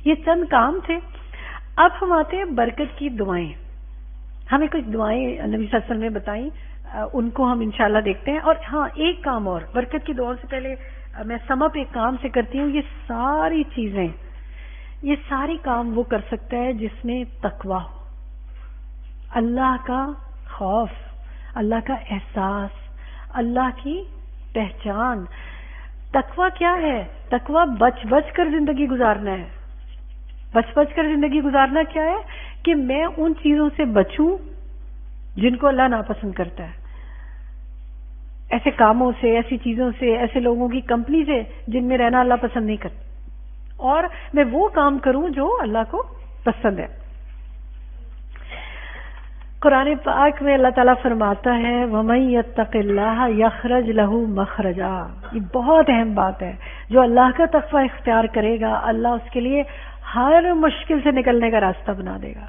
یہ چند کام تھے. اب ہم آتے ہیں برکت کی دعائیں. ہمیں کچھ دعائیں نبی صلی اللہ علیہ وسلم نے بتائیں, ان کو ہم انشاءاللہ دیکھتے ہیں. اور ہاں ایک کام اور برکت کی دعاؤں سے پہلے میں سم اپ ایک کام سے کرتی ہوں. یہ ساری چیزیں, یہ ساری کام وہ کر سکتا ہے جس میں تقویٰ ہو, اللہ کا خوف, اللہ کا احساس, اللہ کی پہچان. تقویٰ کیا ہے؟ تقویٰ بچ بچ کر زندگی گزارنا ہے. بچ بچ کر زندگی گزارنا کیا ہے؟ کہ میں ان چیزوں سے بچوں جن کو اللہ ناپسند کرتا ہے, ایسے کاموں سے, ایسی چیزوں سے, ایسے لوگوں کی کمپنی سے جن میں رہنا اللہ پسند نہیں کرتا, اور میں وہ کام کروں جو اللہ کو پسند ہے. قرآن پاک میں اللہ تعالیٰ فرماتا ہے وَمَن يَتَّقِ اللَّهَ يَخْرَجْ لَهُ مَخْرَجًا. یہ بہت اہم بات ہے. جو اللہ کا تقوی اختیار کرے گا اللہ اس کے لیے ہر مشکل سے نکلنے کا راستہ بنا دے گا.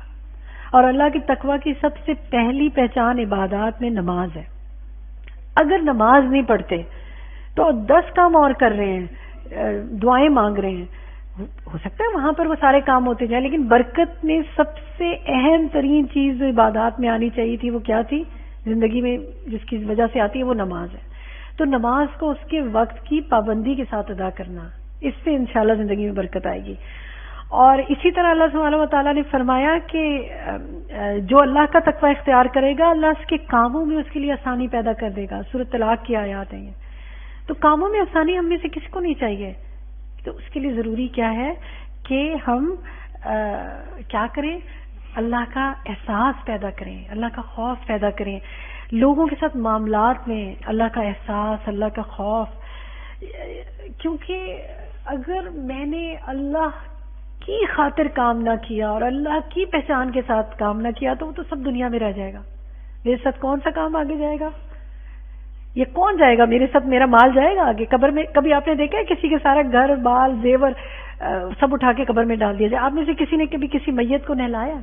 اور اللہ کی تقوی کی سب سے پہلی پہچان عبادات میں نماز ہے. اگر نماز نہیں پڑھتے تو 10 کام اور کر رہے ہیں, دعائیں مانگ رہے ہیں, ہو سکتا ہے وہاں پر وہ سارے کام ہوتے جائیں, لیکن برکت میں سب سے اہم ترین چیز جو عبادات میں آنی چاہیے تھی وہ کیا تھی زندگی میں, جس کی وجہ سے آتی ہے وہ نماز ہے. تو نماز کو اس کے وقت کی پابندی کے ساتھ ادا کرنا, اس سے انشاءاللہ زندگی میں برکت آئے گی. اور اسی طرح اللہ سبحانہ و تعالیٰ نے فرمایا کہ جو اللہ کا تقوی اختیار کرے گا اللہ اس کے کاموں میں اس کے لیے آسانی پیدا کر دے گا. سورۃ طلاق کی آیات ہیں. تو کاموں میں آسانی ہم میں سے کسی کو نہیں چاہیے. تو اس کے لیے ضروری کیا ہے کہ ہم کیا کریں, اللہ کا احساس پیدا کریں, اللہ کا خوف پیدا کریں. لوگوں کے ساتھ معاملات میں اللہ کا احساس, اللہ کا خوف. کیونکہ اگر میں نے اللہ کی خاطر کام نہ کیا اور اللہ کی پہچان کے ساتھ کام نہ کیا تو وہ تو سب دنیا میں رہ جائے گا. میرے ساتھ کون سا کام آگے جائے گا؟ یہ کون جائے گا میرے ساتھ؟ میرا مال جائے گا آگے قبر میں؟ کبھی آپ نے دیکھا ہے کسی کے سارا گھر بال زیور سب اٹھا کے قبر میں ڈال دیا جائے؟ آپ میں سے کسی نے کبھی کسی میت کو نہلایا؟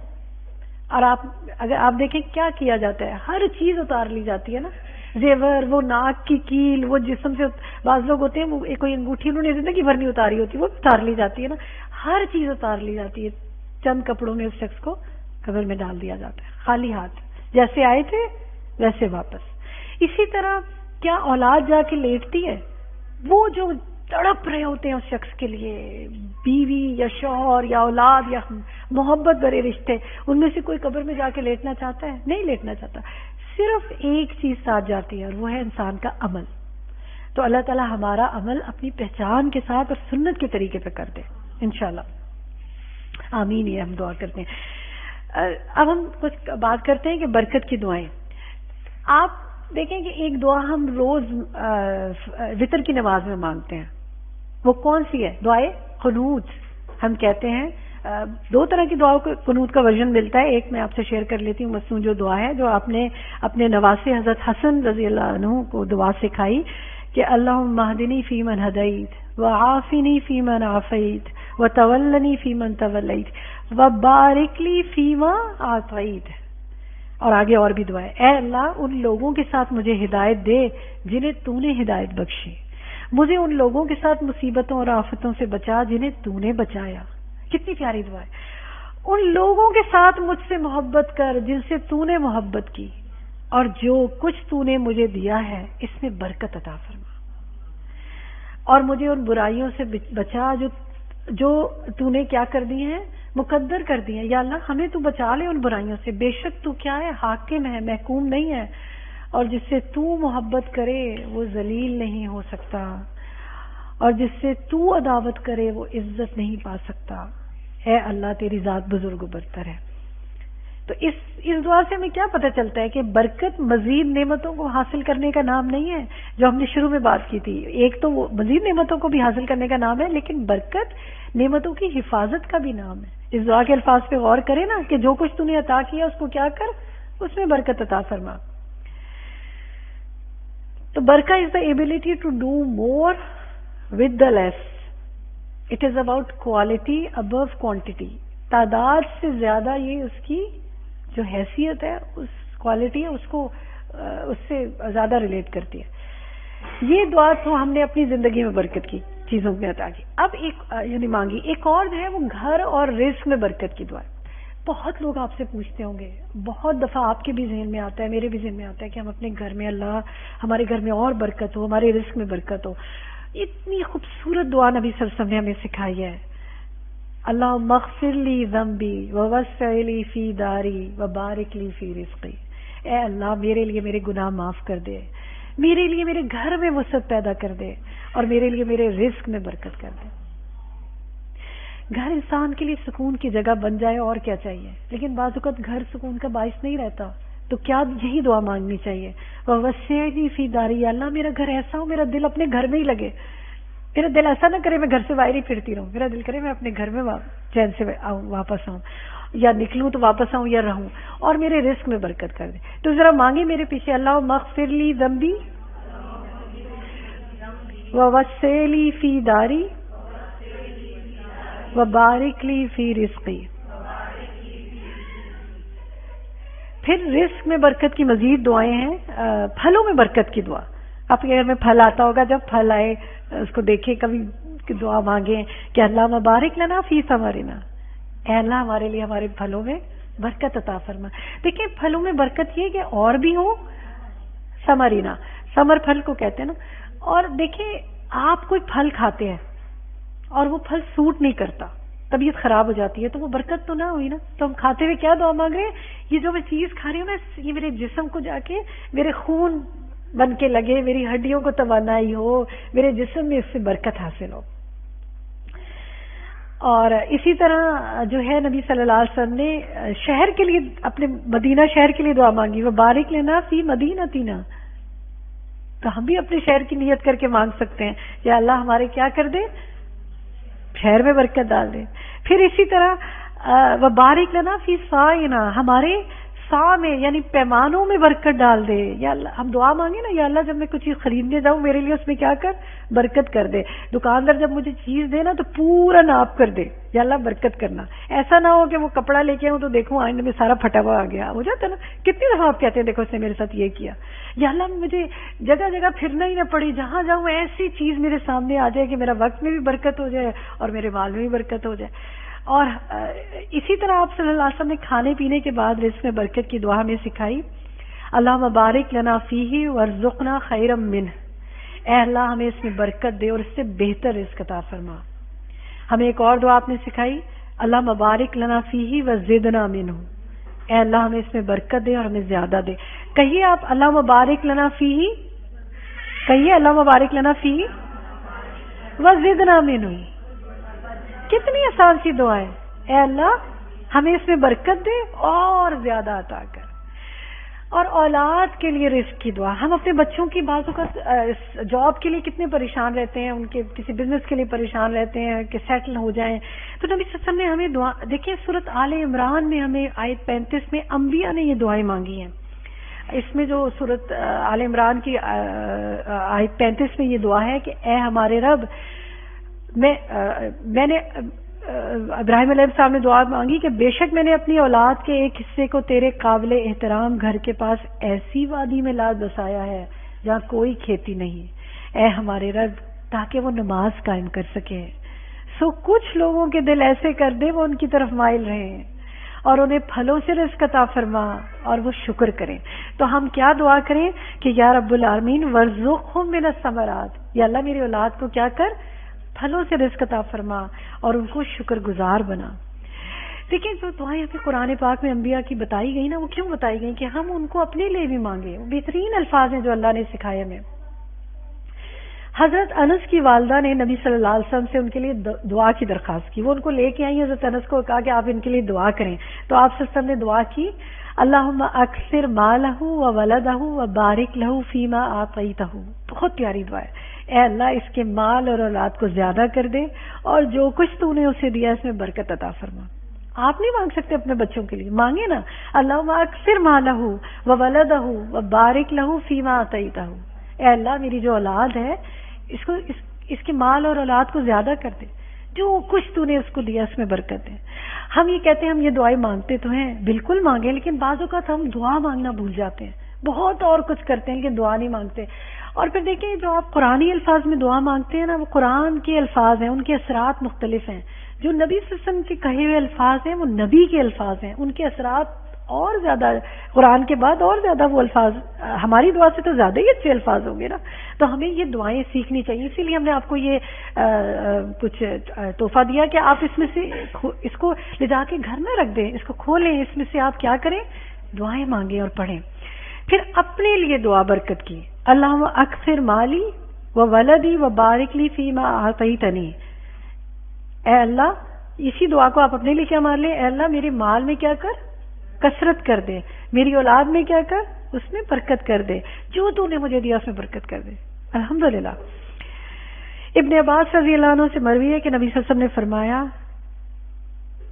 اور اگر آپ دیکھیں کیا کیا جاتا ہے, ہر چیز اتار لی جاتی ہے نا, زیور, وہ ناک کی کیل, وہ جسم سے بعض لوگ ہوتے ہیں وہ کوئی انگوٹھی انہوں نے زندگی بھر نہیں اتاری ہوتی, وہ اتار لی جاتی ہے نا. ہر چیز اتار لی جاتی ہے. چند کپڑوں میں اس شخص کو قبر میں ڈال دیا جاتا ہے خالی ہاتھ, جیسے آئے تھے ویسے واپس. اسی طرح کیا اولاد جا کے لیٹتی ہے؟ وہ جو تڑپ رہے ہوتے ہیں اس شخص کے لیے, بیوی یا شوہر یا اولاد یا محبت بھرے رشتے, ان میں سے کوئی قبر میں جا کے لیٹنا چاہتا ہے؟ نہیں لیٹنا چاہتا. صرف ایک چیز ساتھ جاتی ہے اور وہ ہے انسان کا عمل. تو اللہ تعالیٰ ہمارا عمل اپنی پہچان کے ساتھ اور سنت کے طریقے پہ کر دے انشاءاللہ. آمین. یہ ہم دعا کرتے ہیں. اب ہم کچھ بات کرتے ہیں کہ برکت کی دعائیں. آپ دیکھیں کہ ایک دعا ہم روز وتر کی نماز میں مانگتے ہیں, وہ کون سی ہے؟ دعائے قنوت ہم کہتے ہیں. 2 طرح کی دعاؤں کو قنوت کا ورژن ملتا ہے. ایک میں آپ سے شیئر کر لیتی ہوں. مصنوع جو دعا ہے جو آپ نے اپنے نواسے حضرت حسن رضی اللہ عنہ کو دعا سکھائی کہ اللہم اہدنی فیمن ہدیت وعافنی فیمن عافیت وتولنی فیمن تولیت وبارک لی فیما اعطیت. اور آگے اور بھی دعا ہے, اے اللہ ان لوگوں کے ساتھ مجھے ہدایت دے جنہیں تو نے ہدایت بخشی, مجھے ان لوگوں کے ساتھ مصیبتوں اور آفتوں سے بچا جنہیں تو نے بچایا. کتنی پیاری دعا ہے. ان لوگوں کے ساتھ مجھ سے محبت کر جن سے تو نے محبت کی, اور جو کچھ تو نے مجھے دیا ہے اس میں برکت عطا فرما, اور مجھے ان برائیوں سے بچا جو تو نے کیا کر دی ہیں, مقدر کر دی ہیں. یا اللہ ہمیں تو بچا لے ان برائیوں سے. بے شک تو کیا ہے, حاکم ہے, محکوم نہیں ہے, اور جس سے تو محبت کرے وہ ذلیل نہیں ہو سکتا, اور جس سے تو عداوت کرے وہ عزت نہیں پا سکتا. اے اللہ تیری ذات بزرگ و برتر ہے. تو اس دعا سے ہمیں کیا پتہ چلتا ہے کہ برکت مزید نعمتوں کو حاصل کرنے کا نام نہیں ہے, جو ہم نے شروع میں بات کی تھی. ایک تو وہ مزید نعمتوں کو بھی حاصل کرنے کا نام ہے, لیکن برکت نعمتوں کی حفاظت کا بھی نام ہے. اس دعا کے الفاظ پہ غور کریں نا کہ جو کچھ تو نے عطا کیا اس کو کیا کر, اس میں برکت عطا فرما. تو برکت is the ability to do more with the less. It is about quality over quantity. تعداد سے زیادہ یہ اس کی جو حیثیت ہے, اس کوالٹی ہے, اس سے زیادہ ریلیٹ کرتی ہے. یہ دعا تو ہم نے اپنی زندگی میں برکت کی. چیزوں میں عطا کی. اب ایک یعنی مانگی. ایک اور جو ہے وہ گھر اور رزق میں برکت کی دعا. بہت لوگ آپ سے پوچھتے ہوں گے, بہت دفعہ آپ کے بھی ذہن میں آتا ہے, میرے بھی ذہن میں آتا ہے کہ ہم اپنے گھر میں اللہ ہمارے گھر میں اور برکت ہو, ہمارے رزق میں برکت ہو. اتنی خوبصورت دعا نبی صلی اللہ علیہ وسلم نے ہمیں سکھائی ہے. اللہم اغفر لی ذنبی ووسع لی فی داری وبارک لی فی رزقی. اے اللہ میرے لیے میرے گناہ معاف کر دے, میرے لیے میرے گھر میں وسعت پیدا کر دے, اور میرے لیے میرے رزق میں برکت کر دے. گھر انسان کے لیے سکون کی جگہ بن جائے اور کیا چاہیے, لیکن بعض اوقات گھر سکون کا باعث نہیں رہتا, تو کیا یہی دعا مانگنی چاہیے. ووسع لی فی داری, اللہ میرا گھر ایسا ہو میرا دل اپنے گھر میں ہی لگے, میرا دل ایسا نہ کرے میں گھر سے باہر ہی پھرتی رہوں, میرا دل کرے میں اپنے گھر میں چین سے واپس آؤں, یا نکلوں تو واپس آؤں یا رہوں, اور میرے رزق میں برکت کر دے. تو ذرا مانگے میرے پیچھے, اللہم اغفر لی ذنبی ووسع لی فی داری وبارک لی فی رزقی. پھر رزق میں برکت کی مزید دعائیں ہیں. پھلوں میں برکت کی دعا. آپ کے گھر میں پھل آتا ہوگا, جب پھل آئے اس کو دیکھیں, کبھی دعا مانگیں کہ اللہ مبارک لنا فی ثمرنا, اے اللہ ہمارے لیے ہمارے پھلوں میں برکت عطا فرما. دیکھیں پھلوں میں برکت یہ کہ اور بھی ہو, ثمرنا, ثمر پھل کو کہتے ہیں نا. اور دیکھیں آپ کوئی پھل کھاتے ہیں اور وہ پھل سوٹ نہیں کرتا, طبیعت خراب ہو جاتی ہے, تو وہ برکت تو نہ ہوئی نا. تو ہم کھاتے ہوئے کیا دعا مانگ رہے ہیں, یہ جو میں چیز کھا رہی ہوں نا, یہ میرے جسم کو جا کے میرے خون بن کے لگے, میری ہڈیوں کو توانائی ہو, میرے جسم میں اس سے برکت حاصل ہو. اور اسی طرح جو ہے نبی صلی اللہ علیہ وسلم نے شہر کے لیے, اپنے مدینہ شہر کے لیے دعا مانگی, وہ بارک لینا فی مدینتنا. تو ہم بھی اپنے شہر کی نیت کر کے مانگ سکتے ہیں, یا اللہ ہمارے کیا کر دے, شہر میں برکت ڈال دے. پھر اسی طرح وبارک لنا فی صاعنا, ہمارے سا میں یعنی پیمانوں میں برکت ڈال دے. یا اللہ ہم دعا مانگے نا, یا اللہ جب میں کچھ چیز خریدنے جاؤں میرے لیے اس میں کیا کر, برکت کر دے. دکاندار جب مجھے چیز دے نا تو پورا ناپ کر دے, یا اللہ برکت کرنا. ایسا نہ ہو کہ وہ کپڑا لے کے آؤں تو دیکھوں آئندہ میں سارا پھٹا ہوا آ گیا, ہو جاتا نا. کتنی دفعہ آپ کہتے ہیں دیکھو اس نے میرے ساتھ یہ کیا. یا اللہ مجھے جگہ جگہ پھرنا ہی نہ پڑے, جہاں جاؤں ایسی چیز میرے سامنے آ جائے کہ میرا وقت میں بھی برکت ہو جائے اور میرے مال میں بھی برکت ہو جائے. اور اسی طرح آپ صلی اللہ علیہ وسلم نے کھانے پینے کے بعد رزق میں برکت کی دعا ہمیں سکھائی, اللہم بارک لنا فیہ وارزقنا خیرا منہ. اے اللہ ہمیں اس میں برکت دے اور اس سے بہتر رزق عطا فرما. ہمیں ایک اور دعا آپ نے سکھائی, اللہم بارک لنا فیہ وزدنا منہ. اے اللہ ہمیں اس میں برکت دے اور ہمیں زیادہ دے. کہیے آپ, اللہم بارک لنا فیہ, کہیے اللہم بارک لنا فیہ وزدنا منہ. کتنی آسان سی دعا ہے, اے اللہ ہمیں اس میں برکت دے اور زیادہ عطا کر. اور اولاد کے لیے رزق کی دعا. ہم اپنے بچوں کی بعض اوقات جاب کے لیے کتنے پریشان رہتے ہیں, ان کے کسی بزنس کے لیے پریشان رہتے ہیں کہ سیٹل ہو جائیں. تو نبی صلی اللہ علیہ وسلم نے ہمیں دعا, دیکھیں سورۃ آل عمران میں ہمیں آیت 35 میں انبیاء نے یہ دعائیں مانگی ہیں. اس میں جو سورۃ آل عمران کی آیت 35 میں یہ دعا ہے کہ اے ہمارے رب, میں نے ابراہیم علیہ السلام نے دعا مانگی کہ بے شک میں نے اپنی اولاد کے ایک حصے کو تیرے قابل احترام گھر کے پاس ایسی وادی میں لا بسایا ہے جہاں کوئی کھیتی نہیں. اے ہمارے رب, تاکہ وہ نماز قائم کر سکے. سو کچھ لوگوں کے دل ایسے کر دے وہ ان کی طرف مائل رہے اور انہیں پھلوں سے رزق عطا فرما اور وہ شکر کریں. تو ہم کیا دعا کریں کہ یا رب العالمین ورزقہم من الثمرات, یا اللہ میری اولاد کو کیا کر, پھلوں سے رزق عطا فرما اور ان کو شکر گزار بنا. دیکھیں جو دعائیں ہمیں قرآن پاک میں انبیاء کی بتائی گئی نا, وہ کیوں بتائی گئی کہ ہم ان کو اپنے لیے بھی مانگیں. وہ بہترین الفاظ ہیں جو اللہ نے سکھائے ہمیں. حضرت انس کی والدہ نے نبی صلی اللہ علیہ وسلم سے ان کے لیے دعا کی درخواست کی. وہ ان کو لے کے آئی, حضرت انس کو کہا کہ آپ ان کے لیے دعا کریں. تو آپ صلی اللہ علیہ وسلم نے دعا کی, اللہم اکثر مالہ و ولدہ و بارک لہ فیما آتیتہ. بہت پیاری دعا ہے. اے اللہ اس کے مال اور اولاد کو زیادہ کر دے اور جو کچھ تو نے اسے دیا اس میں برکت عطا فرما. آپ نہیں مانگ سکتے اپنے بچوں کے لیے, مانگے نا, اللہم اکثر مالہ و ولدہ و بارک لہ فیما آتیتہ. اے اللہ میری جو اولاد ہے اس کے مال اور اولاد کو زیادہ کر دے, جو کچھ تو نے اس کو دیا اس میں برکت ہے. ہم یہ کہتے ہیں ہم یہ دعائیں مانگتے تو ہیں, بالکل مانگیں, لیکن بعض اوقات ہم دعا مانگنا بھول جاتے ہیں, بہت اور کچھ کرتے ہیں لیکن دعا نہیں مانگتے. اور پھر دیکھیں جو آپ قرآنی الفاظ میں دعا مانگتے ہیں نا، وہ قرآن کے الفاظ ہیں، ان کے اثرات مختلف ہیں. جو نبی صلی اللہ علیہ وسلم کے کہے ہوئے الفاظ ہیں وہ نبی کے الفاظ ہیں، ان کے اثرات اور زیادہ قرآن کے بعد اور زیادہ وہ الفاظ ہماری دعا سے تو زیادہ ہی اچھے الفاظ ہوں گے نا. تو ہمیں یہ دعائیں سیکھنی چاہیے. اسی لیے ہم نے آپ کو یہ کچھ تحفہ دیا کہ آپ اس میں سے اس کو لے جا کے گھر میں رکھ دیں، اس کو کھولیں، اس میں سے آپ کیا کریں، دعائیں مانگیں اور پڑھیں. پھر اپنے لیے دعا برکت کی، اللہم اکثر مالی و ولدی و بارک لی فیما اعطیتنی. اے اللہ، اسی دعا کو آپ اپنے لیے کیا مان لیں، اے اللہ میرے مال میں کیا کر، کثرت کر دے، میری اولاد میں کیا کر، اس میں برکت کر دے، جو تو نے مجھے دیا اس میں برکت کر دے. الحمدللہ. ابن عباس رضی اللہ عنہ سے مروی ہے کہ نبی صلی اللہ علیہ وسلم نے فرمایا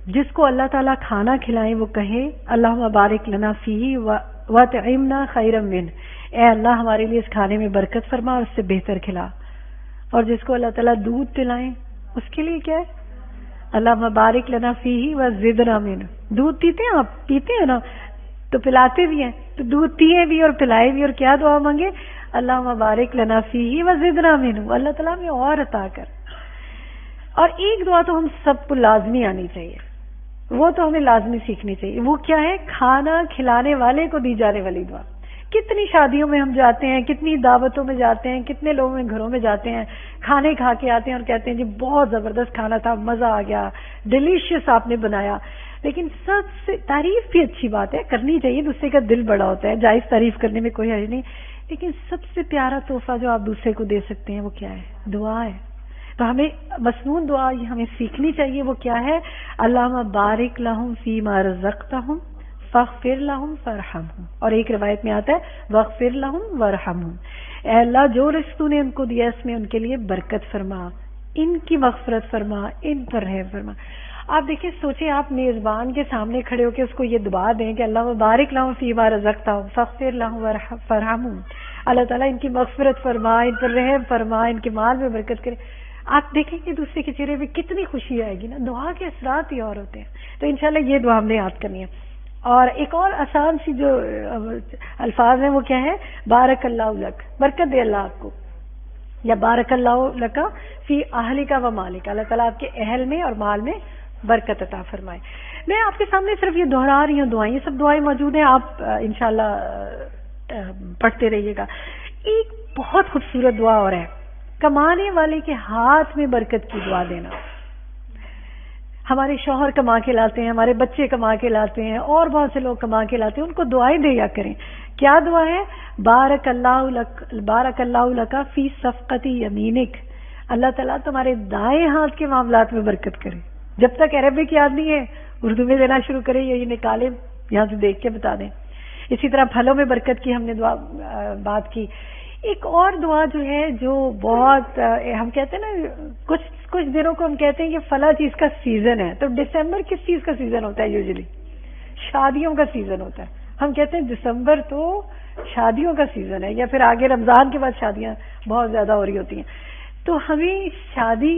جس کو اللہ تعالیٰ کھانا کھلائے وہ کہے اللہم بارک لنا فیہ وَأَطْعِمْنَا خَيْرًا مِنْهُ، اے اللہ ہمارے لیے اس کھانے میں برکت فرما اور اس سے بہتر کھلا. اور جس کو اللہ تعالیٰ دودھ پلائیں اس کے لیے کیا ہے، اللہم بارک لنا فیہ وزدنا منہ. دودھ پیتے ہیں آپ، پیتے ہیں نا، تو پلاتے بھی ہیں، تو دودھ پیے بھی اور پلائے بھی، اور کیا دعا مانگے، اللہم بارک لنا فیہ وزدنا منہ، اللہ تعالیٰ میں اور عطا کر. اور ایک دعا تو ہم سب کو لازمی آنی چاہیے، وہ تو ہمیں لازمی سیکھنی چاہیے. وہ کیا ہے، کھانا کھلانے والے کو دی جانے والی دعا. کتنی شادیوں میں ہم جاتے ہیں، کتنی دعوتوں میں جاتے ہیں، کتنے لوگوں میں گھروں میں جاتے ہیں، کھانے کھا کے آتے ہیں اور کہتے ہیں جی بہت زبردست کھانا تھا، مزہ آ گیا، ڈیلیشیس آپ نے بنایا. لیکن سب سے تعریف بھی اچھی بات ہے، کرنی چاہیے، دوسرے کا دل بڑا ہوتا ہے، جائز تعریف کرنے میں کوئی حرج نہیں. لیکن سب سے پیارا تحفہ جو آپ دوسرے کو دے سکتے ہیں وہ کیا ہے، دعا ہے. تو ہمیں مسنون دعا یہ ہمیں سیکھنی چاہیے. وہ کیا ہے، اللہم بارک لہم فیما رزقتہم فاغفر لہم فارحمہم. اور ایک روایت میں آتا ہے واغفر لہم وارحمہم، اے اللہ جو رزق تو نے ان کو دیا اس میں ان کے لیے برکت فرما، ان کی مغفرت فرما، ان پر رحم فرما. آپ دیکھیں، سوچیں آپ میزبان کے سامنے کھڑے ہو کے اس کو یہ دعا دیں کہ اللہ بارک لہم فیما رزقتہم فاغفر لہم وارحمہم، اللہ تعالیٰ ان کی مغفرت فرما، ان پر رحم فرما، ان کے مال میں برکت کرے. آپ دیکھیں کہ دوسرے کے چہرے پہ کتنی خوشی آئے گی نا. دعا کے اثرات ہی اور ہوتے ہیں. تو انشاءاللہ یہ دعا ہم نے یاد کرنی ہے. اور ایک اور آسان سی جو الفاظ ہیں وہ کیا ہے، بارک اللہ لک، برکت دے اللہ آپ کو، یا بارک اللہ لک فی اہلک و مالک، اللہ تعالیٰ آپ کے اہل میں اور مال میں برکت عطا فرمائے. میں آپ کے سامنے صرف یہ دہرا رہی ہوں دعائیں، یہ سب دعائیں موجود ہیں، آپ انشاءاللہ پڑھتے رہیے گا. ایک بہت خوبصورت دعا اور ہے، کمانے والے کے ہاتھ میں برکت کی دعا دینا. ہمارے شوہر کما کے لاتے ہیں، ہمارے بچے کما کے لاتے ہیں، اور بہت سے لوگ کما کے لاتے ہیں، ان کو دعائیں دیا کریں. کیا دعا ہے، بارک اللہ لک فی صفقت یمینک، اللہ تعالیٰ تمہارے دائیں ہاتھ کے معاملات میں برکت کرے. جب تک عربک یاد نہیں ہے اردو میں دینا شروع کریں، یہ نکالیں یہاں سے دیکھ کے بتا دیں. اسی طرح پھلوں میں برکت کی ہم نے دعا بات کی. ایک اور دعا جو ہے جو بہت ہم کہتے ہیں نا، کچھ دنوں کو ہم کہتے ہیں کہ فلاں چیز کا سیزن ہے. تو دسمبر کس چیز کا سیزن ہوتا ہے؟ یوزلی شادیوں کا سیزن ہوتا ہے. ہم کہتے ہیں دسمبر تو شادیوں کا سیزن ہے، یا پھر آگے رمضان کے بعد شادیاں بہت زیادہ ہو رہی ہوتی ہیں. تو ہمیں شادی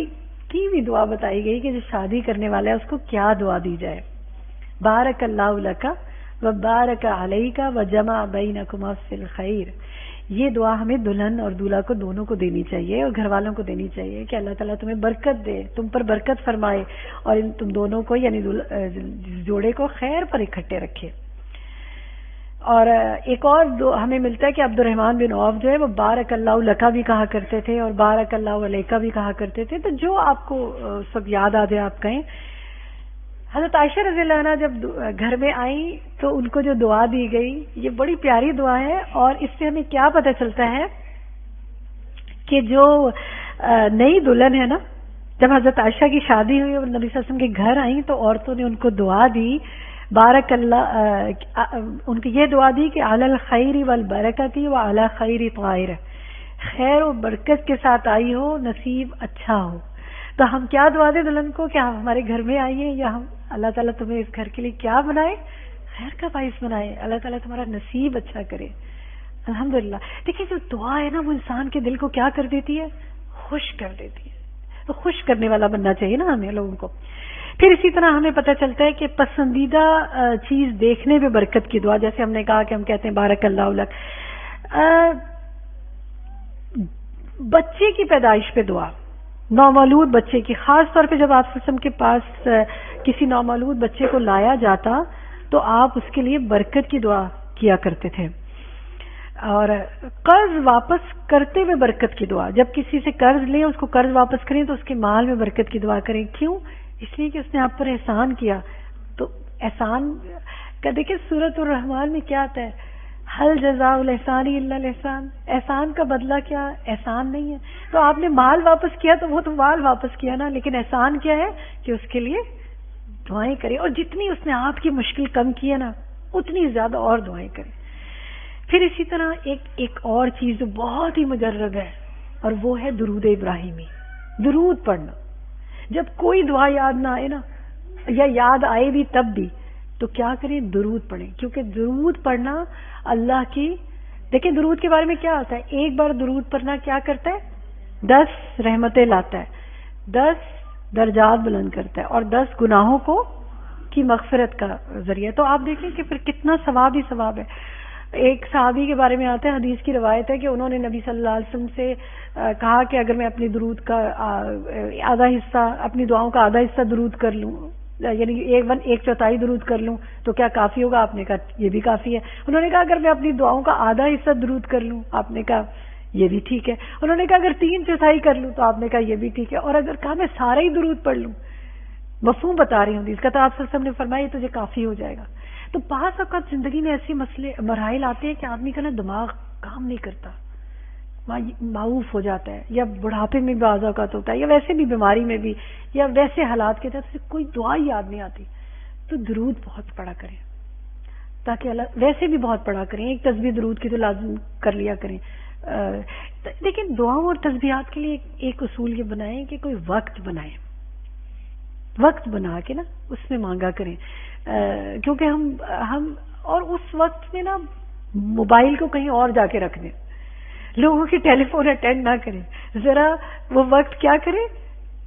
کی بھی دعا بتائی گئی کہ جو شادی کرنے والا ہے اس کو کیا دعا دی جائے. بارک اللہ لک و بارک علیک و جمع بینکما فی الخیر. یہ دعا ہمیں دلہن اور دولہا کو دونوں کو دینی چاہیے اور گھر والوں کو دینی چاہیے کہ اللہ تعالیٰ تمہیں برکت دے، تم پر برکت فرمائے اور تم دونوں کو یعنی جوڑے کو خیر پر اکٹھے رکھے. اور ایک اور ہمیں ملتا ہے کہ عبد الرحمن بن عوف جو ہے وہ بارک اللہ لکا بھی کہا کرتے تھے اور بارک اللہ علیکا بھی کہا کرتے تھے. تو جو آپ کو سب یاد آ جائے آپ کہیں. حضرت عائشہ رضی اللہ عنہ جب گھر میں آئیں تو ان کو جو دعا دی گئی یہ بڑی پیاری دعا ہے. اور اس سے ہمیں کیا پتہ چلتا ہے کہ جو نئی دلہن ہے نا، جب حضرت عائشہ کی شادی ہوئی اور نبی صلی اللہ علیہ وسلم کے گھر آئیں تو عورتوں نے ان کو دعا دی، بارک اللہ، ان کی یہ دعا دی کہ علی الخیر والبرکۃ وعلی خیر طائر، خیر و برکت کے ساتھ آئی ہو، نصیب اچھا ہو. تو ہم کیا دعا دیں دلہن کو کہ ہم ہمارے گھر میں آئیے، یا ہم اللہ تعالیٰ تمہیں اس گھر کے لیے کیا بنائے، خیر کا باعث بنائے، اللہ تعالیٰ تمہارا نصیب اچھا کرے. الحمدللہ. دیکھیں جو دعا ہے نا وہ انسان کے دل کو کیا کر دیتی ہے، خوش کر دیتی ہے. تو خوش کرنے والا بننا چاہیے نا ہمیں لوگوں کو. پھر اسی طرح ہمیں پتہ چلتا ہے کہ پسندیدہ چیز دیکھنے میں برکت کی دعا، جیسے ہم نے کہا کہ ہم کہتے ہیں بارک اللہ لک. بچے کی پیدائش پہ دعا، نومولود بچے کی، خاص طور پہ جب آپ وسلم کے پاس کسی نومولود بچے کو لایا جاتا تو آپ اس کے لیے برکت کی دعا کیا کرتے تھے. اور قرض واپس کرتے ہوئے برکت کی دعا، جب کسی سے قرض لیں اس کو قرض واپس کریں تو اس کے مال میں برکت کی دعا کریں. کیوں؟ اس لیے کہ اس نے آپ پر احسان کیا. تو احسان کا دیکھیں سورۃ الرحمن میں کیا آتا ہے، حل جزاء الاحسان الا الاحسان، احسان کا بدلہ کیا؟ احسان نہیں ہے. تو آپ نے مال واپس کیا تو وہ تو مال واپس کیا نا، لیکن احسان کیا ہے کہ اس کے لیے دعائیں کریں، اور جتنی اس نے آپ کی مشکل کم کی ہے نا اتنی زیادہ اور دعائیں کریں. پھر اسی طرح ایک اور چیز جو بہت ہی مجرب ہے اور وہ ہے درود ابراہیمی، درود پڑھنا. جب کوئی دعا یاد نہ آئے نا، یا یاد آئے بھی تب بھی، تو کیا کریں؟ درود پڑھیں. کیونکہ درود پڑھنا اللہ کی، دیکھیں درود کے بارے میں کیا ہوتا ہے، ایک بار درود پڑھنا کیا کرتا ہے؟ 10 رحمتیں لاتا ہے، 10 درجات بلند کرتا ہے، اور 10 گناہوں کی مغفرت کا ذریعہ. تو آپ دیکھیں کہ پھر کتنا ثواب ہی ثواب ہے. ایک صحابی کے بارے میں آتا ہے، حدیث کی روایت ہے کہ انہوں نے نبی صلی اللہ علیہ وسلم سے کہا کہ اگر میں اپنی درود کا آدھا حصہ، اپنی دعاؤں کا آدھا حصہ درود کر لوں، یعنی 1/4 درود کر لوں تو کیا کافی ہوگا؟ آپ نے کہا یہ بھی کافی ہے. انہوں نے کہا اگر میں اپنی دعاؤں کا آدھا حصہ درود کر لوں، آپ نے کہا یہ بھی ٹھیک ہے. انہوں نے کہا اگر 3/4 کر لوں تو آپ نے کہا یہ بھی ٹھیک ہے. اور اگر کہا میں سارا ہی درود پڑھ لوں، مفہوم بتا رہی ہوں اس کا، تو آپ صلی اللہ علیہ وسلم نے فرمایا یہ تجھے کافی ہو جائے گا. تو بعض اوقات زندگی میں ایسے مراحل آتے ہیں کہ آدمی کا نا دماغ کام نہیں کرتا، معوف ہو جاتا ہے، یا بڑھاپے میں بعض اوقات ہوتا ہے، یا ویسے بھی بیماری میں بھی، یا ویسے حالات کے تحت کوئی دعا یاد نہیں آتی. تو درود بہت پڑھا کریں، تاکہ اللہ، ویسے بھی بہت پڑھا کریں، ایک تسبیح درود کی تو لازم کر لیا کریں. لیکن دعاؤں اور تسبیحات کے لیے ایک اصول یہ بنائیں کہ کوئی وقت بنائیں، وقت بنا کے نا اس میں مانگا کریں. کیونکہ ہم اور اس وقت میں نا موبائل کو کہیں اور جا کے رکھ دیں، لوگوں کی ٹیلی فون اٹینڈ نہ کریں، ذرا وہ وقت کیا کریں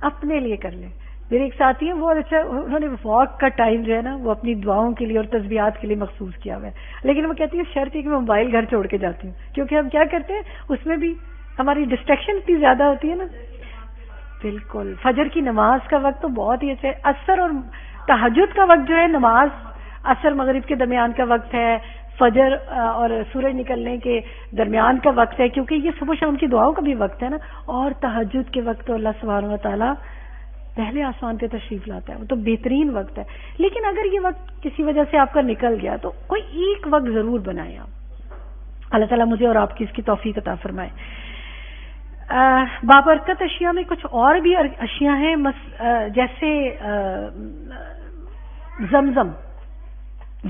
اپنے لیے کر لیں. میرے ایک ساتھی ہیں، بہت اچھا، انہوں نے واک کا ٹائم جو ہے نا وہ اپنی دعاؤں کے لیے اور تسبیحات کے لیے مخصوص کیا ہوا ہے. لیکن وہ کہتی ہے شرط ہے کہ میں موبائل گھر چھوڑ کے جاتی ہوں، کیونکہ ہم کیا کرتے ہیں اس میں بھی ہماری ڈسٹریکشن اتنی زیادہ ہوتی ہے نا. بالکل، فجر کی نماز کا وقت تو بہت ہی اچھا ہے. عصر اور تہجد کا وقت جو ہے، نماز عصر مغرب کے درمیان کا وقت ہے، فجر اور سورج نکلنے کے درمیان کا وقت ہے، کیونکہ یہ صبح شام کی دعاؤں کا بھی وقت ہے نا. اور تہجد کے وقت تو اللہ سبحانہ و تعالیٰ پہلے آسمان پہ تشریف لاتا ہے، وہ تو بہترین وقت ہے. لیکن اگر یہ وقت کسی وجہ سے آپ کا نکل گیا تو کوئی ایک وقت ضرور بنائیں آپ. اللہ تعالیٰ مجھے اور آپ کی اس کی توفیق عطا فرمائے. بابرکت اشیاء میں کچھ اور بھی اشیاء ہیں، جیسے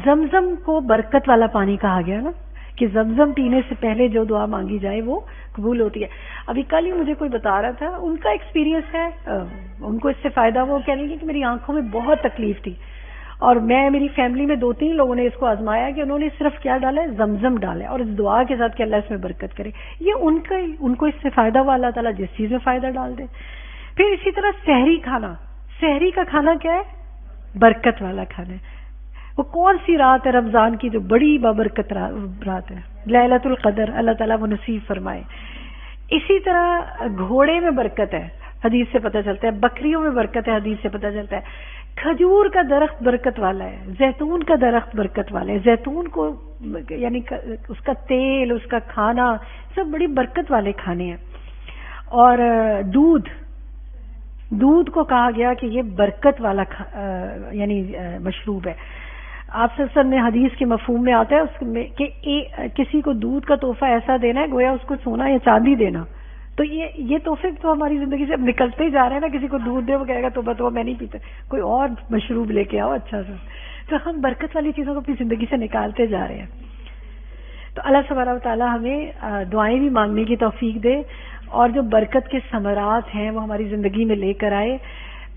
زمزم کو برکت والا پانی کہا گیا نا، کہ زمزم پینے سے پہلے جو دعا مانگی جائے وہ قبول ہوتی ہے. ابھی کل ہی مجھے کوئی بتا رہا تھا، ان کا ایکسپیرینس ہے، ان کو اس سے فائدہ، وہ کہنے لگے کہ میری آنکھوں میں بہت تکلیف تھی، اور میری فیملی میں 2-3 لوگوں نے اس کو آزمایا کہ انہوں نے صرف کیا ڈالا ہے، زمزم ڈالا ہے، اور اس دعا کے ساتھ کہ اللہ اس میں برکت کرے. یہ ان کو اس سے فائدہ ہوا، اللہ تعالیٰ جس چیز میں فائدہ ڈال دے. پھر اسی طرح سحری کھانا، سحری کا کھانا کیا ہے؟ برکت والا کھانا ہے. وہ کون سی رات ہے رمضان کی جو بڑی بابرکت رات ہے؟ لیلۃ القدر. اللہ تعالیٰ وہ نصیب فرمائے. اسی طرح گھوڑے میں برکت ہے، حدیث سے پتہ چلتا ہے. بکریوں میں برکت ہے، حدیث سے پتہ چلتا ہے. کھجور کا درخت برکت والا ہے، زیتون کا درخت برکت والا ہے. زیتون کو یعنی اس کا تیل، اس کا کھانا سب بڑی برکت والے کھانے ہیں. اور دودھ کو کہا گیا کہ یہ برکت والا یعنی مشروب ہے. آپ سے سب نے حدیث کے مفہوم میں آتا ہے اس میں کہ کسی کو دودھ کا تحفہ ایسا دینا ہے گویا اس کو سونا یا چاندی دینا. تو یہ تحفے تو ہماری زندگی سے اب نکلتے ہی جا رہے ہیں نا. کسی کو دودھ دے وہ کہے گا تو میں نہیں پیتا، کوئی اور مشروب لے کے آؤ اچھا سا. تو ہم برکت والی چیزوں کو اپنی زندگی سے نکالتے جا رہے ہیں. تو اللہ سبحانہ و تعالیٰ ہمیں دعائیں بھی مانگنے کی توفیق دے، اور جو برکت کے ثمرات ہیں وہ ہماری زندگی میں لے کر آئے.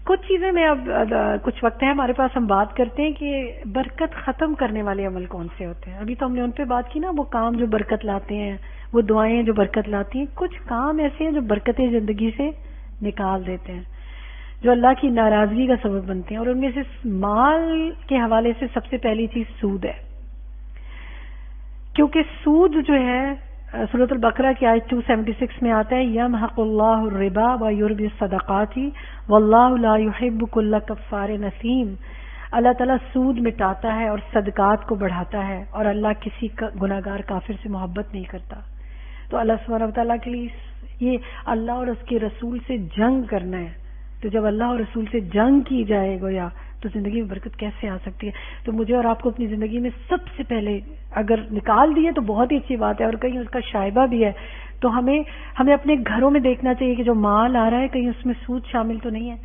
کچھ چیزیں میں اب کچھ وقت ہے ہمارے پاس، ہم بات کرتے ہیں کہ برکت ختم کرنے والے عمل کون سے ہوتے ہیں. ابھی تو ہم نے ان پہ بات کی نا، وہ کام جو برکت لاتے ہیں، وہ دعائیں جو برکت لاتی ہیں. کچھ کام ایسے ہیں جو برکتیں زندگی سے نکال دیتے ہیں، جو اللہ کی ناراضگی کا سبب بنتے ہیں. اور ان میں سے مال کے حوالے سے سب سے پہلی چیز سود ہے. کیونکہ سود جو ہے سورۃ البقرہ کی آیت 276 میں آتا ہے یمحق اللہ الربا ویربی الصدقات واللہ لا یحب کل کفار نثیم. اللہ تعالیٰ سود مٹاتا ہے اور صدقات کو بڑھاتا ہے، اور اللہ کسی گناہگار کافر سے محبت نہیں کرتا. تو اللہ سبحانہ و تعالیٰ کے لیے یہ اللہ اور اس کے رسول سے جنگ کرنا ہے. تو جب اللہ اور رسول سے جنگ کی جائے گویا تو زندگی میں برکت کیسے آ سکتی ہے؟ تو مجھے اور آپ کو اپنی زندگی میں سب سے پہلے اگر نکال دیے تو بہت ہی اچھی بات ہے، اور کہیں اس کا شائبہ بھی ہے تو ہمیں اپنے گھروں میں دیکھنا چاہیے کہ جو مال آ رہا ہے کہیں اس میں سود شامل تو نہیں ہے.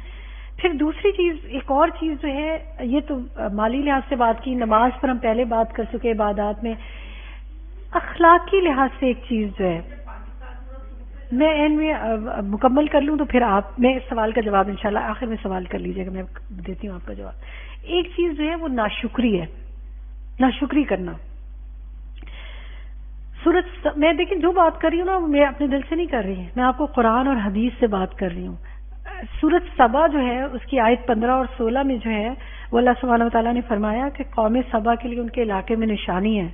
پھر دوسری چیز، ایک اور چیز جو ہے، یہ تو مالی لحاظ سے بات کی، نماز پر ہم پہلے بات کر چکے، عبادات میں اخلاقی لحاظ سے ایک چیز جو ہے میں این میں مکمل کر لوں تو پھر آپ میں سوال کا جواب انشاءاللہ آخر میں سوال کر لیجیے گا، میں دیتی ہوں آپ کا جواب. ایک چیز جو ہے وہ ناشکری ہے، ناشکری کرنا. میں دیکھیں جو بات کر رہی ہوں نا میں اپنے دل سے نہیں کر رہی ہوں، میں آپ کو قرآن اور حدیث سے بات کر رہی ہوں. سورۃ سبا جو ہے اس کی آیت 15 اور 16 میں جو ہے وہ اللہ سبحانہ وتعالیٰ نے فرمایا کہ قوم سبا کے لیے ان کے علاقے میں نشانی ہے،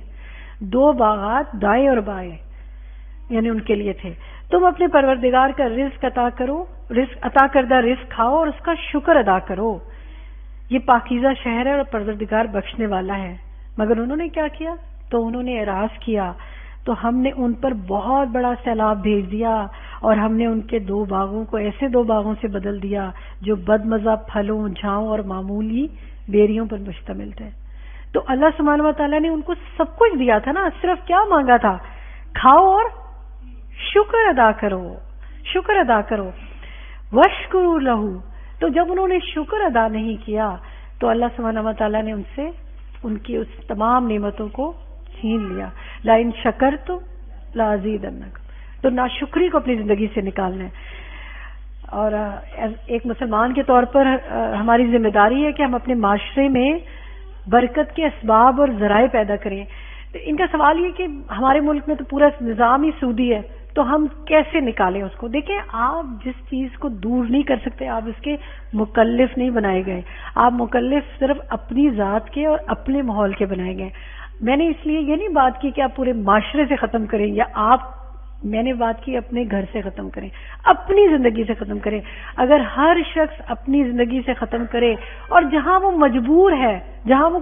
2 باغات دائیں اور بائیں، یعنی ان کے لیے تھے. تم اپنے پروردگار کا رزق عطا کرو، عطا کردہ رزق کھاؤ اور اس کا شکر ادا کرو، یہ پاکیزہ شہر ہے اور پروردگار بخشنے والا ہے. مگر انہوں نے کیا کیا؟ تو انہوں نے اعراض کیا تو ہم نے ان پر بہت بڑا سیلاب بھیج دیا، اور ہم نے ان کے 2 باغوں کو ایسے 2 باغوں سے بدل دیا جو بد مزہ پھلوں، جھاؤں اور معمولی بیریوں پر مشتمل تھے. تو اللہ سبحانہ و تعالیٰ نے ان کو سب کچھ دیا تھا نا، صرف کیا مانگا تھا؟ کھاؤ اور شکر ادا کرو، شکر ادا کرو. واشکروا لہ. تو جب انہوں نے شکر ادا نہیں کیا تو اللہ سبحانہ و تعالیٰ نے ان سے ان کی اس تمام نعمتوں کو چھین لیا. لئن شکرتم لازیدنکم. تو ناشکری کو اپنی زندگی سے نکالنا ہے. اور ایک مسلمان کے طور پر ہماری ذمہ داری ہے کہ ہم اپنے معاشرے میں برکت کے اسباب اور ذرائع پیدا کریں. ان کا سوال یہ کہ ہمارے ملک میں تو پورا نظام ہی سودی ہے، تو ہم کیسے نکالیں اس کو؟ دیکھیں، آپ جس چیز کو دور نہیں کر سکتے آپ اس کے مکلف نہیں بنائے گئے. آپ مکلف صرف اپنی ذات کے اور اپنے ماحول کے بنائے گئے. میں نے اس لیے یہ نہیں بات کی کہ آپ پورے معاشرے سے ختم کریں، یا میں نے بات کی اپنے گھر سے ختم کریں، اپنی زندگی سے ختم کریں. اگر ہر شخص اپنی زندگی سے ختم کرے، اور جہاں وہ مجبور ہے، جہاں وہ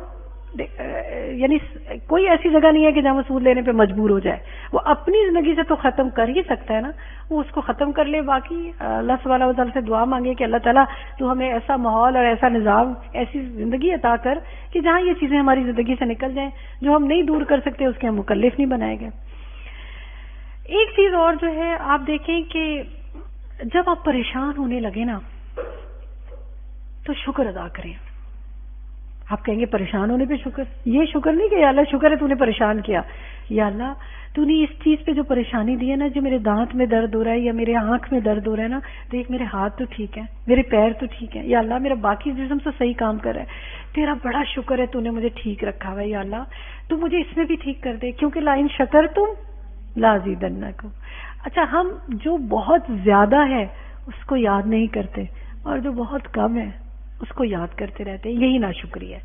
یعنی کوئی ایسی جگہ نہیں ہے کہ جہاں وہ سود لینے پہ مجبور ہو جائے، وہ اپنی زندگی سے تو ختم کر ہی سکتا ہے نا، وہ اس کو ختم کر لے. باقی اللہ سبحانہ و تعالیٰ سے دعا مانگے کہ اللہ تعالیٰ تو ہمیں ایسا ماحول اور ایسا نظام، ایسی زندگی عطا کر کہ جہاں یہ چیزیں ہماری زندگی سے نکل جائیں، جو ہم نہیں دور کر سکتے اس کے ہم مکلف نہیں بنائے گئے. ایک چیز اور جو ہے، آپ دیکھیں کہ جب آپ پریشان ہونے لگے نا تو شکر ادا کریں. آپ کہیں گے پریشان ہونے پہ شکر؟ یہ شکر نہیں کہ یا اللہ شکر ہے تو نے پریشان کیا، یا اللہ تو نے اس چیز پہ جو پریشانی دی ہے نا، جو میرے دانت میں درد ہو رہا ہے یا میرے آنکھ میں درد ہو رہا ہے نا، دیکھ میرے ہاتھ تو ٹھیک ہے، میرے پیر تو ٹھیک ہے، یا اللہ میرا باقی جسم تو صحیح کام کر رہا ہے، تیرا بڑا شکر ہے تو نے مجھے ٹھیک رکھا ہوا ہے، یا اللہ تو مجھے اس میں بھی ٹھیک کر دے، کیونکہ لئن شکرتم لازیدنکم. اچھا، ہم جو بہت زیادہ ہے اس کو یاد نہیں کرتے، اور جو بہت کم ہے اس کو یاد کرتے رہتے ہیں، یہی ناشکری ہے.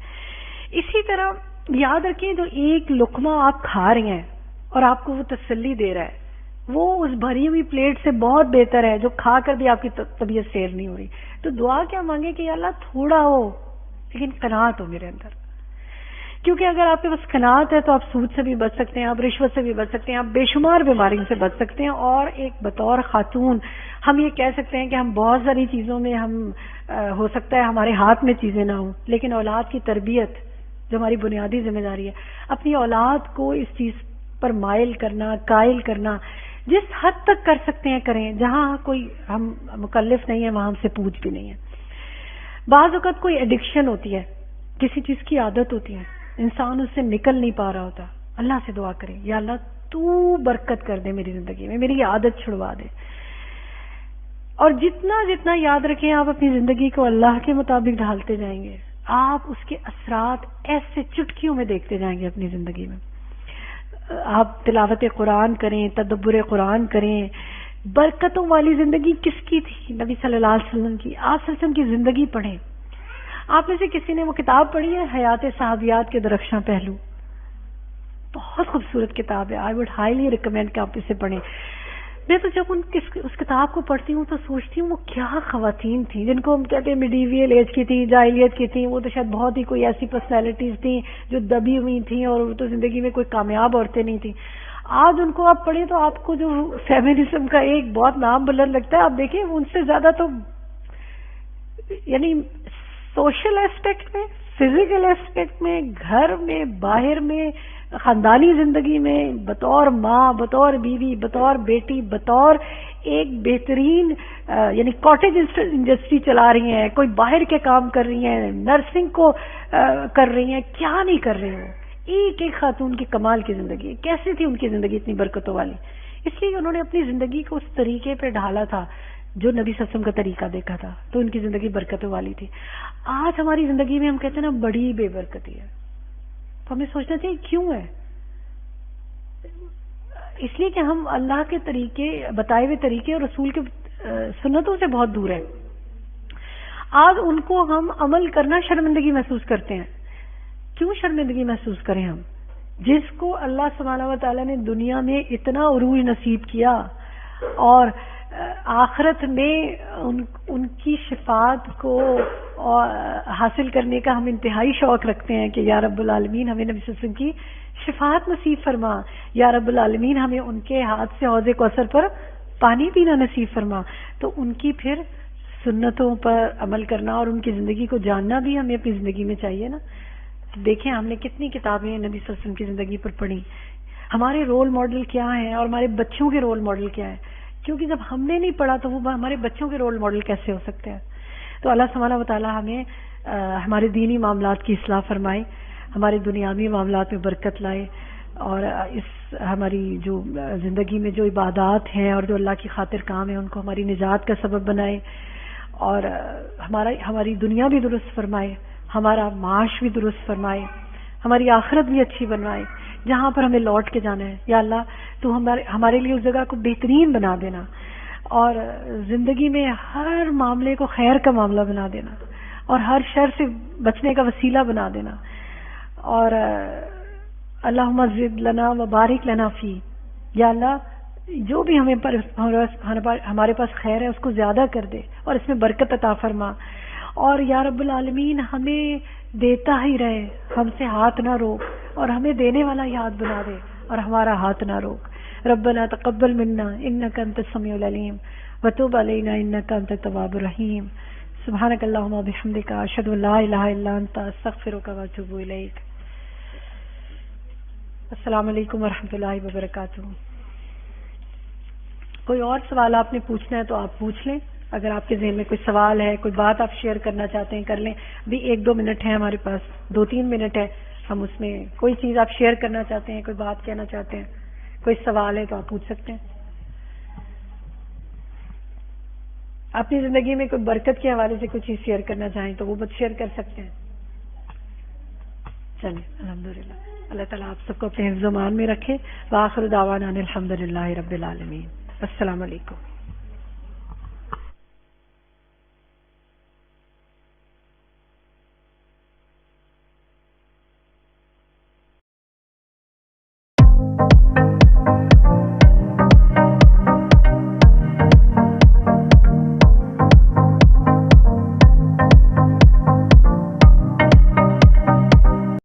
اسی طرح یاد رکھیں، جو ایک لقمہ آپ کھا رہی ہیں اور آپ کو وہ تسلی دے رہا ہے، وہ اس بھری ہوئی پلیٹ سے بہت بہتر ہے جو کھا کر بھی آپ کی طبیعت سیر نہیں ہو رہی. تو دعا کیا مانگے کہ یا اللہ تھوڑا ہو لیکن قناعت ہو میرے اندر، کیونکہ اگر آپ کے پاس قناعت ہے تو آپ سود سے بھی بچ سکتے ہیں، آپ رشوت سے بھی بچ سکتے ہیں، آپ بے شمار بیماریوں سے بچ سکتے ہیں. اور ایک بطور خاتون ہم یہ کہہ سکتے ہیں کہ ہم بہت ساری چیزوں میں ہم ہو سکتا ہے ہمارے ہاتھ میں چیزیں نہ ہوں، لیکن اولاد کی تربیت جو ہماری بنیادی ذمہ داری ہے، اپنی اولاد کو اس چیز پر مائل کرنا، قائل کرنا، جس حد تک کر سکتے ہیں کریں. جہاں کوئی ہم مکلف نہیں ہے وہاں ہم سے پوچھ بھی نہیں ہے. بعض اوقات کوئی ایڈکشن ہوتی ہے، کسی چیز کی عادت ہوتی ہے، انسان اس سے نکل نہیں پا رہا ہوتا، اللہ سے دعا کریں یا اللہ تو برکت کر دے میری زندگی میں، میری یہ عادت چھڑوا دے. اور جتنا جتنا یاد رکھیں آپ اپنی زندگی کو اللہ کے مطابق ڈھالتے جائیں گے، آپ اس کے اثرات ایسے چٹکیوں میں دیکھتے جائیں گے اپنی زندگی میں. آپ تلاوت قرآن کریں، تدبر قرآن کریں. برکتوں والی زندگی کس کی تھی؟ نبی صلی اللہ علیہ وسلم کی. آپ صلی اللہ علیہ وسلم کی زندگی پڑھیں. آپ میں سے کسی نے وہ کتاب پڑھی ہے حیات صحابیات کے درخشاں پہلو؟ بہت خوبصورت کتاب ہے. آئی وڈ ہائیلی ریکمینڈ کہ آپ اسے پڑھیں. میں تو جب اس کتاب کو پڑھتی ہوں تو سوچتی ہوں وہ کیا خواتین تھیں جن کو ہم کہتے ہیں میڈیویل ایج کی تھیں, جاہلیت کی تھیں. وہ تو شاید بہت ہی کوئی ایسی پرسنالٹیز تھیں جو دبی ہوئی تھیں اور وہ تو زندگی میں کوئی کامیاب عورتیں نہیں تھیں. آج ان کو آپ پڑھیں تو آپ کو جو فیمنزم کا ایک بہت نام بلند لگتا ہے, آپ دیکھیں ان سے زیادہ تو یعنی سوشل ایسپیکٹ میں, فزیکل ایسپیکٹ میں, گھر میں, باہر میں, خاندانی زندگی میں, بطور ماں, بطور بیوی, بطور بیٹی, بطور ایک بہترین یعنی کاٹیج انڈسٹری چلا رہی ہیں, کوئی باہر کے کام کر رہی ہیں, نرسنگ کو کر رہی ہیں, کیا نہیں کر رہی ہیں. ایک ایک خاتون کی کمال کی زندگی. کیسے تھی ان کی زندگی اتنی برکتوں والی؟ اس لیے انہوں نے اپنی زندگی کو اس طریقے پہ ڈھالا تھا جو نبی صلی اللہ علیہ وسلم کا طریقہ دیکھا تھا, تو ان کی زندگی برکتوں والی تھی. آج ہماری زندگی میں ہم کہتے ہیں نا بڑی بے برکتی ہے, تو ہمیں سوچنا چاہیے کیوں ہے. اس لیے کہ ہم اللہ کے طریقے, بتائے ہوئے طریقے اور رسول کے سنتوں سے بہت دور ہیں. آج ان کو ہم عمل کرنا شرمندگی محسوس کرتے ہیں. کیوں شرمندگی محسوس کریں ہم, جس کو اللہ سبحانہ و تعالیٰ نے دنیا میں اتنا عروج نصیب کیا اور آخرت میں ان کی شفاعت کو حاصل کرنے کا ہم انتہائی شوق رکھتے ہیں کہ یا رب العالمین ہمیں نبی صلی اللہ علیہ وسلم کی شفاعت نصیب فرما, یا رب العالمین ہمیں ان کے ہاتھ سے حوض کوثر پر پانی پینا نصیب فرما. تو ان کی پھر سنتوں پر عمل کرنا اور ان کی زندگی کو جاننا بھی ہمیں اپنی زندگی میں چاہیے نا. دیکھیں ہم نے کتنی کتابیں نبی صلی اللہ علیہ وسلم کی زندگی پر پڑھی, ہمارے رول ماڈل کیا ہیں اور ہمارے بچوں کے رول ماڈل کیا ہے. کیونکہ جب ہم نے نہیں پڑھا تو وہ ہمارے بچوں کے رول ماڈل کیسے ہو سکتے ہیں. تو اللہ سبحانہ و تعالیٰ ہمیں ہمارے دینی معاملات کی اصلاح فرمائے, ہمارے دنیاوی معاملات میں برکت لائے, اور اس ہماری جو زندگی میں جو عبادات ہیں اور جو اللہ کی خاطر کام ہے ان کو ہماری نجات کا سبب بنائے, اور ہماری دنیا بھی درست فرمائے, ہمارا معاش بھی درست فرمائے, ہماری آخرت بھی اچھی بنوائے. جہاں پر ہمیں لوٹ کے جانا ہے یا اللہ تو ہمارے لیے اس جگہ کو بہترین بنا دینا, اور زندگی میں ہر معاملے کو خیر کا معاملہ بنا دینا, اور ہر شر سے بچنے کا وسیلہ بنا دینا. اور اللہم زد لنا و بارک لنا فی, یا اللہ جو بھی ہمارے پاس خیر ہے اس کو زیادہ کر دے اور اس میں برکت عطا فرما. اور یا رب العالمین ہمیں دیتا ہی رہے, ہم سے ہاتھ نہ روک, اور ہمیں دینے والا ہی ہاتھ بنا دے اور ہمارا ہاتھ نہ روک. ربنا تقبل منا انک انت السمیع العلیم وتب علینا انک انت التواب الرحیم. سبحانک اللہم وبحمدک اشہد ان لا الہ الا انت استغفرک واتوب الیک. السلام علیکم ورحمۃ اللہ وبرکاتہ. کوئی اور سوال آپ نے پوچھنا ہے تو آپ پوچھ لیں. اگر آپ کے ذہن میں کوئی سوال ہے, کوئی بات آپ شیئر کرنا چاہتے ہیں کر لیں. ابھی 1-2 منٹ ہے ہمارے پاس, 2-3 منٹ ہے, ہم اس میں کوئی چیز آپ شیئر کرنا چاہتے ہیں, کوئی بات کہنا چاہتے ہیں, کوئی سوال ہے تو آپ پوچھ سکتے ہیں. اپنی زندگی میں کوئی برکت کے حوالے سے کوئی چیز شیئر کرنا چاہیں تو وہ بات شیئر کر سکتے ہیں. چلیے الحمدللہ, اللہ تعالیٰ آپ سب کو اپنے حفظ و امان میں رکھے. وآخر دعوانا ان الحمدللہ رب العالمین. السلام علیکم.